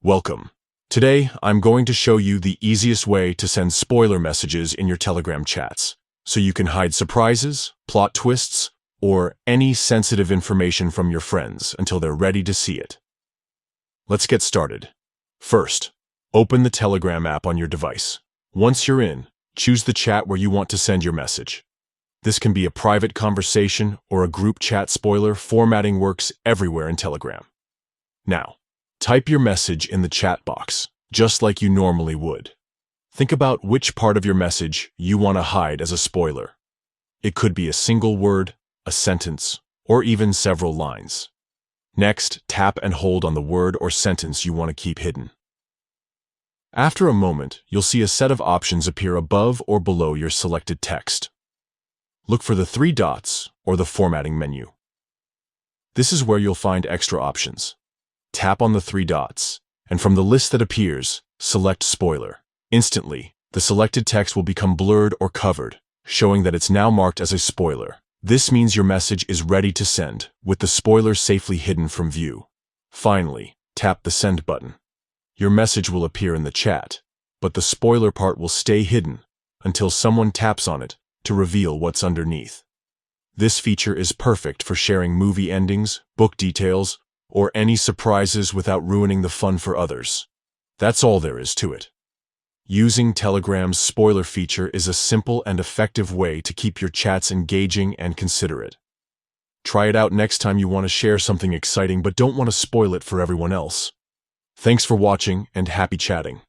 Welcome. Today, I'm going to show you the easiest way to send spoiler messages in your Telegram chats, so you can hide surprises, plot twists, or any sensitive information from your friends until they're ready to see it. Let's get started. First, open the Telegram app on your device. Once you're in, choose the chat where you want to send your message. This can be a private conversation or a group chat. Spoiler formatting works everywhere in Telegram. Now, type your message in the chat box, just like you normally would. Think about which part of your message you want to hide as a spoiler. It could be a single word, a sentence, or even several lines. Next, tap and hold on the word or sentence you want to keep hidden. After a moment, you'll see a set of options appear above or below your selected text. Look for the three dots or the formatting menu. This is where you'll find extra options. Tap on the three dots, and from the list that appears, select Spoiler. Instantly, the selected text will become blurred or covered, showing that it's now marked as a spoiler. This means your message is ready to send, with the spoiler safely hidden from view. Finally, tap the Send button. Your message will appear in the chat, but the spoiler part will stay hidden until someone taps on it to reveal what's underneath. This feature is perfect for sharing movie endings, book details, or any surprises without ruining the fun for others. That's all there is to it. Using Telegram's spoiler feature is a simple and effective way to keep your chats engaging and considerate. Try it out next time you want to share something exciting but don't want to spoil it for everyone else. Thanks for watching and happy chatting.